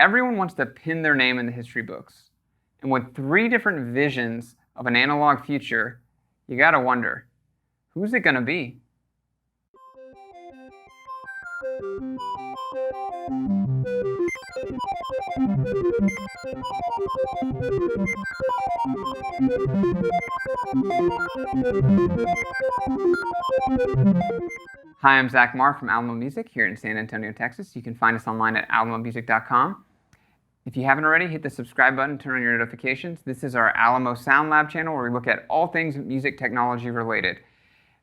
Everyone wants to pin their name in the history books. And with 3 different visions of an analog future, you gotta wonder, who's it gonna be? Hi, I'm Zach Marr from Alamo Music here in San Antonio, Texas. You can find us online at alamomusic.com. If you haven't already, hit the subscribe button, turn on your notifications. This is our Alamo Sound Lab channel where we look at all things music technology related.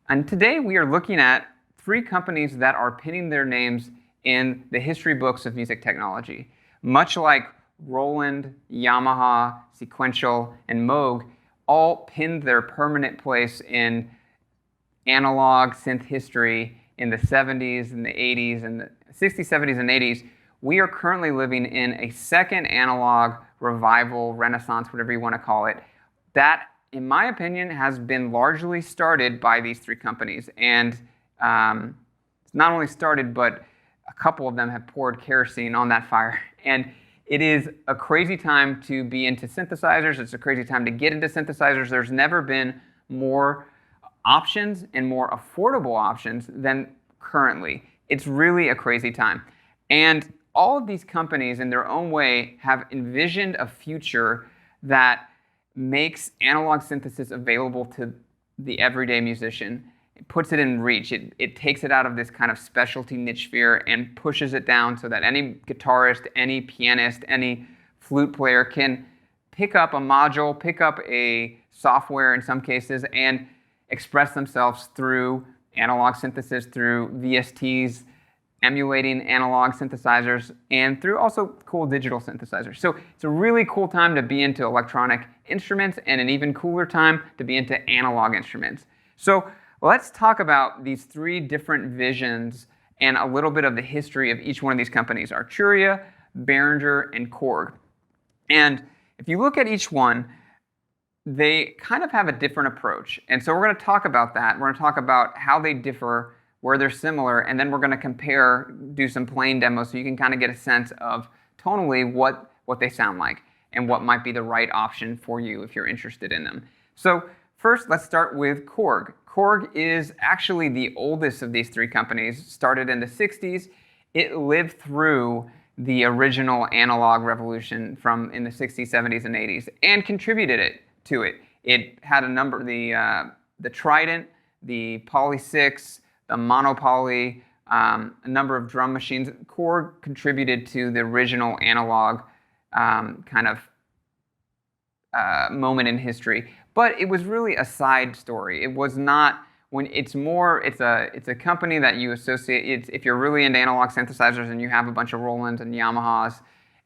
And today we are looking at 3 companies that are pinning their names in the history books of music technology. Much like Roland, Yamaha, Sequential, and Moog all pinned their permanent place in analog synth history in the 70s and the 80s and the 60s, 70s, and 80s, we are currently living in a second analog revival, renaissance, whatever you want to call it, that, in my opinion, has been largely started by these 3 companies. And it's not only started, but a couple of them have poured kerosene on that fire. And it is a crazy time to be into synthesizers. It's a crazy time to get into synthesizers. There's never been more options and more affordable options than currently. It's really a crazy time. And all of these companies, in their own way, have envisioned a future that makes analog synthesis available to the everyday musician. It puts it in reach. It takes it out of this kind of specialty niche sphere and pushes it down so that any guitarist, any pianist, any flute player can pick up a module, pick up a software in some cases, and express themselves through analog synthesis, through VSTs, emulating analog synthesizers, and through also cool digital synthesizers. So it's a really cool time to be into electronic instruments, and an even cooler time to be into analog instruments. So let's talk about these 3 different visions and a little bit of the history of each one of these companies: Arturia, Behringer, and Korg. And if you look at each one, they kind of have a different approach. And so we're going to talk about that. We're going to talk about how they differ, where they're similar, and then we're going to compare, do some playing demos so you can kind of get a sense of tonally what they sound like and what might be the right option for you if you're interested in them. So first, let's start with Korg. Korg is actually the oldest of these 3 companies, started in the 60s. It lived through the original analog revolution from in the 60s, 70s, and 80s and contributed to it. It had a number, the Trident, the Poly 6, the Monopoly, a number of drum machines. Korg contributed to the original analog kind of moment in history. But it was really a side story. It was not, when it's more, it's a company that you associate, if you're really into analog synthesizers and you have a bunch of Rolands and Yamahas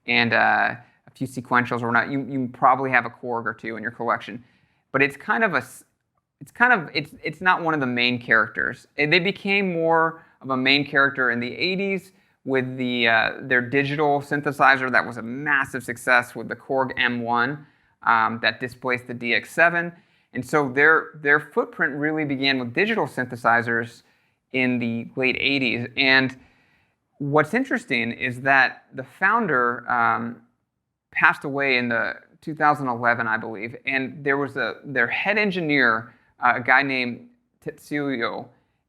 and a few sequentials or not, you probably have a Korg or 2 in your collection. But it's kind of it's not one of the main characters. They became more of a main character in the 80s with their digital synthesizer that was a massive success with the Korg M1 that displaced the DX7. And so their footprint really began with digital synthesizers in the late 80s. And what's interesting is that the founder passed away in the 2011, I believe, and there was their head engineer, a guy named Tetsuyo,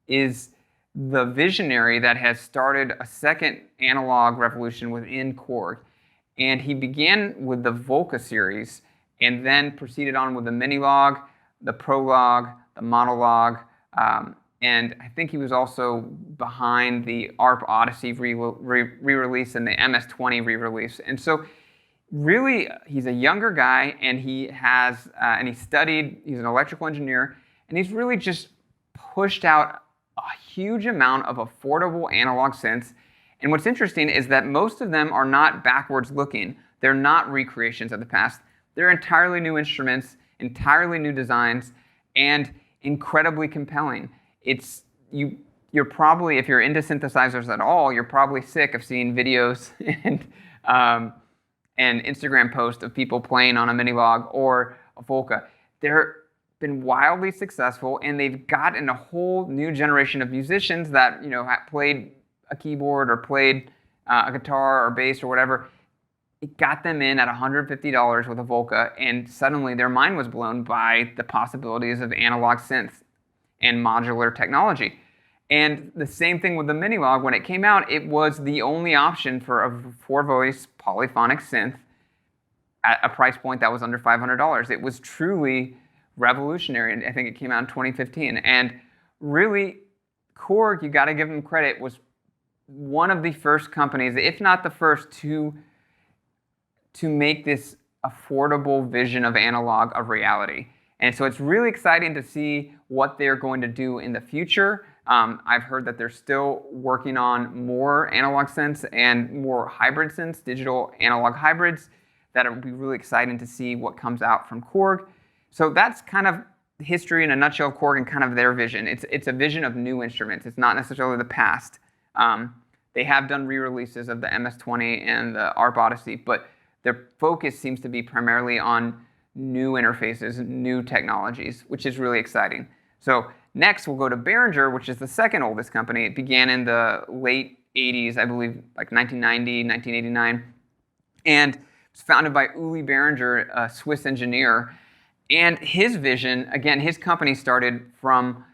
is the visionary that has started a second analog revolution within Korg. And he began with the Volca series and then proceeded on with the Minilog, the Prolog, the Monolog, and I think he was also behind the ARP Odyssey re-release and the MS-20 re-release. And so really, he's a younger guy, and he has, and he's an electrical engineer, and he's really just pushed out a huge amount of affordable analog synths. And what's interesting is that most of them are not backwards looking. They're not recreations of the past. They're entirely new instruments, entirely new designs, and incredibly compelling. You're probably, if you're into synthesizers at all, you're probably sick of seeing videos and Instagram posts of people playing on a Minilog or a Volca. They've been wildly successful, and they've gotten a whole new generation of musicians that played a keyboard or played a guitar or bass or whatever, it got them in at $150 with a Volca, and suddenly their mind was blown by the possibilities of analog synths and modular technology. And the same thing with the Minilog. When it came out, it was the only option for a 4-voice polyphonic synth at a price point that was under $500. It was truly revolutionary, and I think it came out in 2015. And really, Korg, you got to give them credit, was one of the first companies, if not the first, to make this affordable vision of analog a reality. And so it's really exciting to see what they're going to do in the future. I've heard that they're still working on more analog synths and more hybrid synths, digital analog hybrids, that will be really exciting to see what comes out from Korg. So that's kind of history in a nutshell of Korg and kind of their vision. It's a vision of new instruments. It's not necessarily the past. They have done re-releases of the MS-20 and the ARP Odyssey, but their focus seems to be primarily on new interfaces, new technologies, which is really exciting. So next, we'll go to Behringer, which is the second oldest company. It began in the late 80s, I believe, like 1990, 1989. And it was founded by Uli Behringer, a Swiss engineer. And his vision, again, his company started from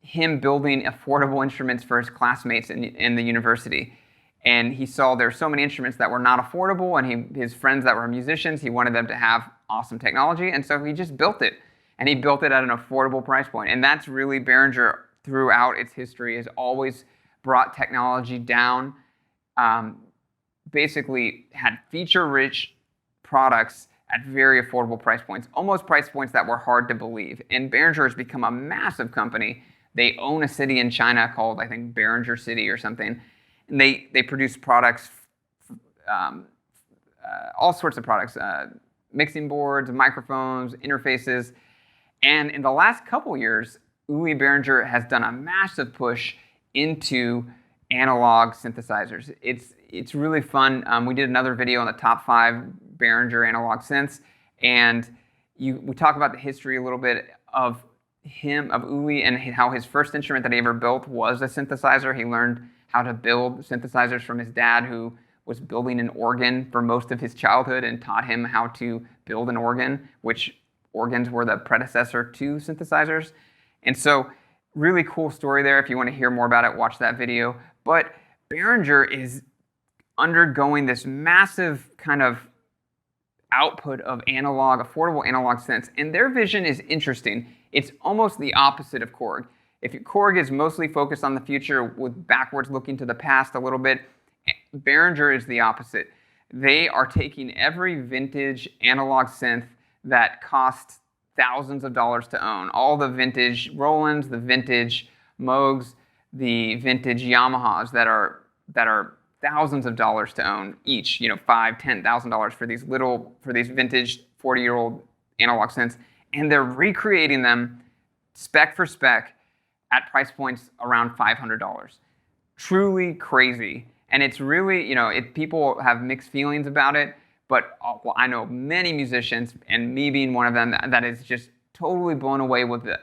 him building affordable instruments for his classmates in the university. And he saw there were so many instruments that were not affordable, and his friends that were musicians, he wanted them to have awesome technology, and so he just built it. And he built it at an affordable price point. And that's really Behringer throughout its history has always brought technology down, basically had feature-rich products at very affordable price points, almost price points that were hard to believe. And Behringer has become a massive company. They own a city in China called, I think, Behringer City or something. And they produce products, all sorts of products, mixing boards, microphones, interfaces. And in the last couple years, Uli Behringer has done a massive push into analog synthesizers. It's really fun. We did another video on the top 5 Behringer analog synths, and we talk about the history a little bit of Uli, and how his first instrument that he ever built was a synthesizer. He learned how to build synthesizers from his dad, who was building an organ for most of his childhood and taught him how to build an organ, which organs were the predecessor to synthesizers. And so really cool story there. If you want to hear more about it, watch that video. But Behringer is undergoing this massive kind of output of affordable analog synths. And their vision is interesting. It's almost the opposite of Korg. If Korg is mostly focused on the future with backwards looking to the past a little bit, Behringer is the opposite. They are taking every vintage analog synth that costs thousands of dollars to own. All the vintage Rolands, the vintage Moogs, the vintage Yamahas that are thousands of dollars to own each, $5,000, $10,000 for these vintage 40-year-old analog synths, and they're recreating them spec for spec at price points around $500. Truly crazy. And it's really, people have mixed feelings about it, but I know many musicians, and me being one of them, that is just totally blown away with the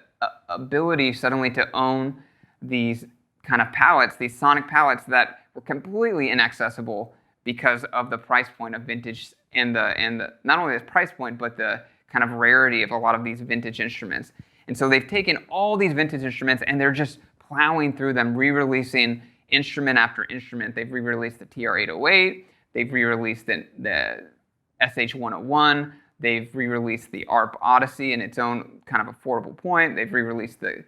ability suddenly to own these kind of palettes, these sonic palettes that were completely inaccessible because of the price point of vintage and the not only the price point, but the kind of rarity of a lot of these vintage instruments. And so they've taken all these vintage instruments and they're just plowing through them, re-releasing instrument after instrument. They've re-released the TR-808, they've re-released the SH-101, they've re-released the ARP Odyssey in its own kind of affordable point, they've re-released the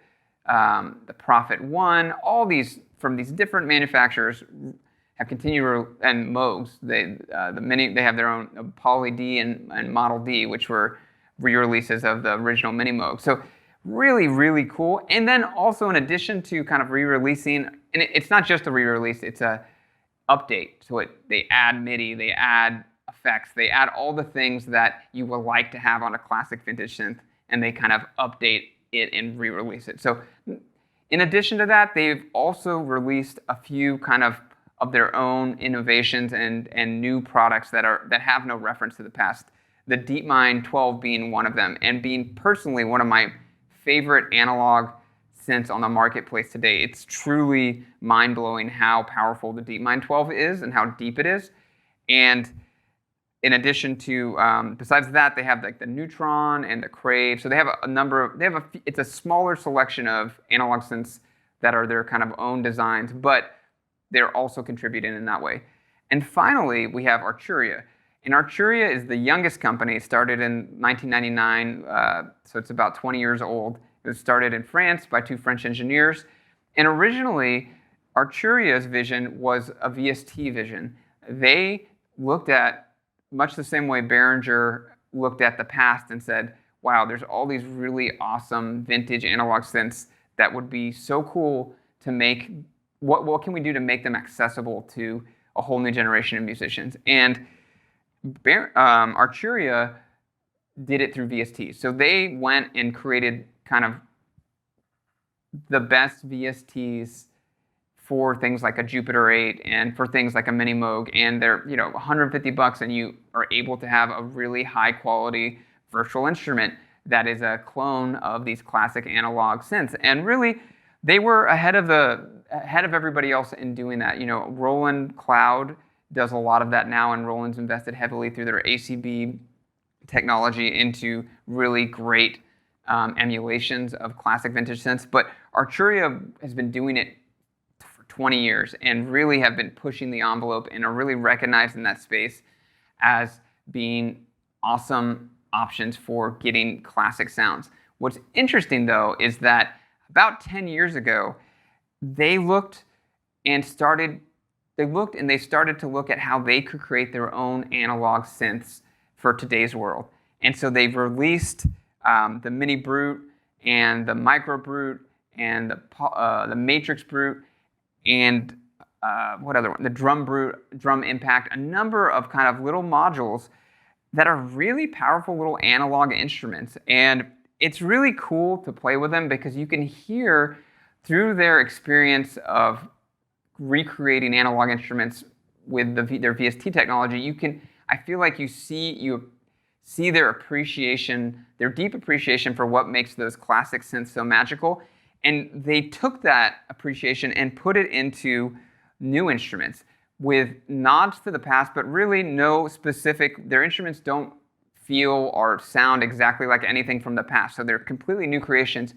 Prophet 1, all these from these different manufacturers have continued, and Moogs, they have their own Poly D and Model D, which were re-releases of the original Mini Moog. So really, really cool. And then also in addition to kind of re-releasing, and it's not just a re-release, it's a update. So they add MIDI, they add effects, they add all the things that you would like to have on a classic vintage synth, and they kind of update it and re-release it. So in addition to that, they've also released a few kind of their own innovations and new products that have no reference to the past. The DeepMind 12 being one of them, and being personally one of my favorite analog synths on the marketplace today. It's truly mind-blowing how powerful the DeepMind 12 is and how deep it is. And in addition to, besides that, they have like the Neutron and the Crave. So they have a number of, it's a smaller selection of analog synths that are their kind of own designs, but they're also contributing in that way. And finally, we have Arturia. And Arturia is the youngest company. It started in 1999, so it's about 20 years old. It was started in France by two French engineers. And originally, Arturia's vision was a VST vision. They looked at, much the same way Behringer looked at the past and said, wow, there's all these really awesome vintage analog synths that would be so cool to make, what can we do to make them accessible to a whole new generation of musicians? And Arturia did it through VST. So they went and created kind of the best VSTs for things like a Jupiter 8 and for things like a Mini Moog, and they're $150, and you are able to have a really high quality virtual instrument that is a clone of these classic analog synths. And really, they were ahead of everybody else in doing that. Roland Cloud does a lot of that now, and Roland's invested heavily through their ACB technology into really great emulations of classic vintage synths. But Arturia has been doing it for 20 years and really have been pushing the envelope and are really recognized in that space as being awesome options for getting classic sounds. What's interesting, though, is that about 10 years ago, they started to look at how they could create their own analog synths for today's world. And so they've released the Mini Brute and the Micro Brute and the Matrix Brute and what other one? The Drum Brute, Drum Impact, a number of kind of little modules that are really powerful little analog instruments. And it's really cool to play with them because you can hear through their experience of recreating analog instruments with their VST technology. I feel like you see their appreciation, their deep appreciation for what makes those classic synths so magical. And they took that appreciation and put it into new instruments with nods to the past, but really no specific, their instruments don't feel or sound exactly like anything from the past. So they're completely new creations,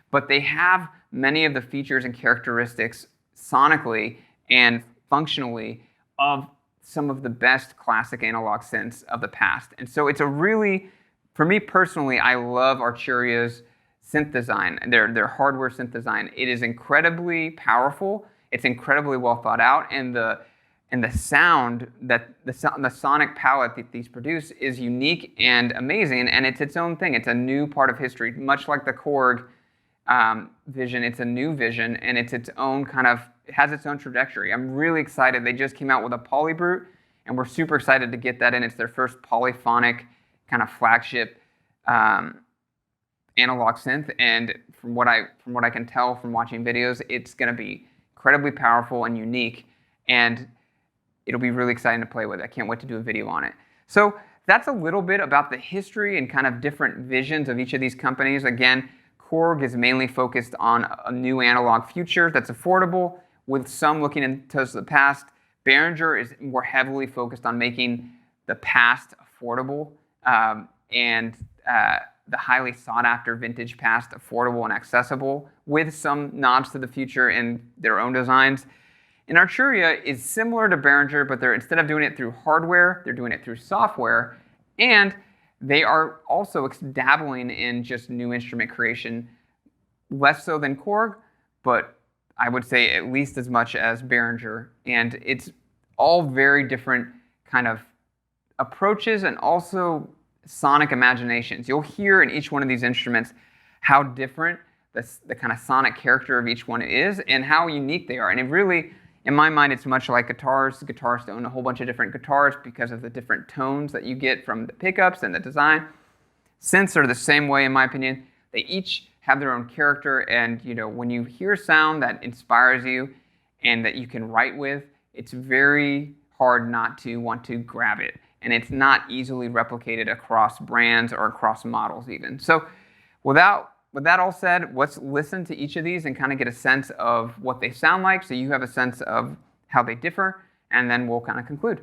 but they have many of the features and characteristics sonically and functionally of some of the best classic analog synths of the past. And so it's a really, for me personally, I love Arturia's synth design, their hardware synth design. It is incredibly powerful. It's incredibly well thought out, and the sound that the sonic palette that these produce is unique and amazing, and it's its own thing. It's a new part of history, much like the Korg vision. It's a new vision, and it's its own kind of, it has its own trajectory. I'm really excited. They just came out with a Poly Brute, and we're super excited to get that in. It's their first polyphonic kind of flagship analog synth, and from what I can tell from watching videos, it's going to be incredibly powerful and unique, and it'll be really exciting to play with. I can't wait to do a video on it. So that's a little bit about the history and kind of different visions of each of these companies. Again, Korg is mainly focused on a new analog future that's affordable, with some looking into the past. Behringer is more heavily focused on making the past affordable and the highly sought-after vintage past affordable and accessible, with some nods to the future in their own designs. And Arturia is similar to Behringer, but instead of doing it through hardware, they're doing it through software, and they are also dabbling in just new instrument creation, less so than Korg, but I would say at least as much as Behringer. And it's all very different kind of approaches and also sonic imaginations. You'll hear in each one of these instruments how different the kind of sonic character of each one is and how unique they are. And it really, in my mind, it's much like guitars. Guitarists own a whole bunch of different guitars because of the different tones that you get from the pickups and the design. Synths are the same way, in my opinion. They each have their own character, and when you hear sound that inspires you and that you can write with, it's very hard not to want to grab it. And it's not easily replicated across brands or across models even. So with that all said, let's listen to each of these and kind of get a sense of what they sound like, so you have a sense of how they differ, and then we'll kind of conclude.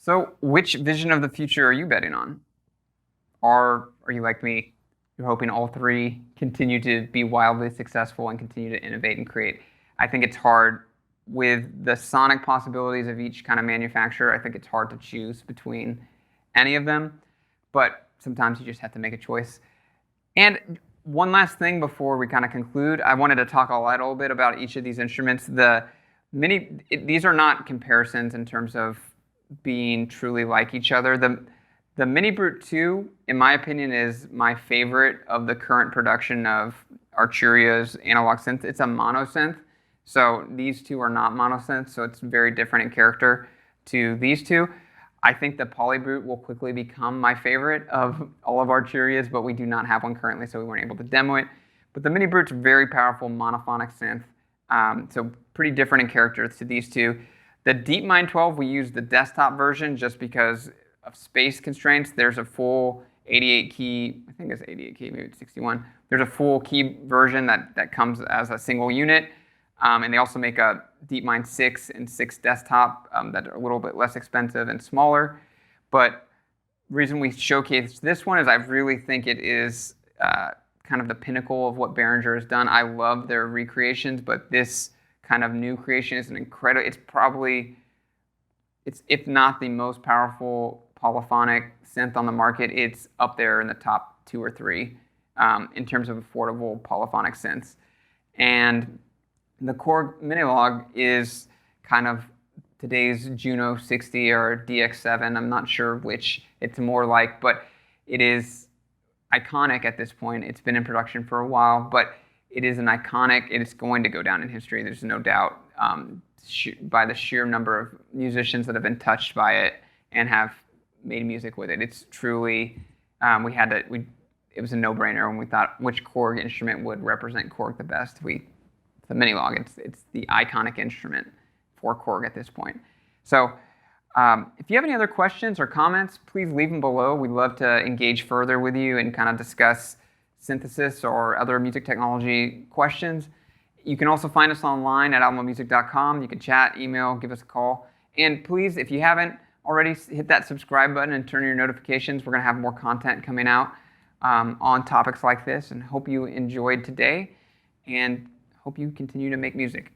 So, which vision of the future are you betting on? Or are you like me? You're hoping all three continue to be wildly successful and continue to innovate and create. I think it's hard with the sonic possibilities of each kind of manufacturer. I think it's hard to choose between any of them, but sometimes you just have to make a choice. And one last thing before we kind of conclude, I wanted to talk a little bit about each of these instruments. These are not comparisons in terms of being truly like each other. The Mini Brute 2, in my opinion, is my favorite of the current production of Arturia's analog synth. It's a mono synth, so these two are not mono synths, so it's very different in character to these two. I think the Polybrute will quickly become my favorite of all of Arturia's, but we do not have one currently, so we weren't able to demo it. But the Mini Brute's a very powerful monophonic synth, so pretty different in character to these two. The DeepMind 12, we use the desktop version just because of space constraints. There's a full 88 key, I think it's 88 key, maybe it's 61. There's a full key version that comes as a single unit. And they also make a DeepMind 6 and 6 desktop that are a little bit less expensive and smaller. But the reason we showcase this one is I really think it is kind of the pinnacle of what Behringer has done. I love their recreations, but this kind of new creation is an incredible, it's if not the most powerful polyphonic synth on the market, it's up there in the top 2 or 3 in terms of affordable polyphonic synths. And the Korg Minilog is kind of today's Juno 60 or DX7. I'm not sure which it's more like, but it is iconic at this point. It's been in production for a while, but it is an iconic, it's going to go down in history, there's no doubt, by the sheer number of musicians that have been touched by it and have made music with it. It's truly, it was a no-brainer when we thought which Korg instrument would represent Korg the best. The Minilog, it's the iconic instrument for Korg at this point. So if you have any other questions or comments, please leave them below. We'd love to engage further with you and kind of discuss synthesis or other music technology questions. You can also find us online at alamomusic.com. You can chat, email, give us a call. And please, if you haven't already, hit that subscribe button and turn on your notifications. We're going to have more content coming out on topics like this. And hope you enjoyed today and hope you continue to make music.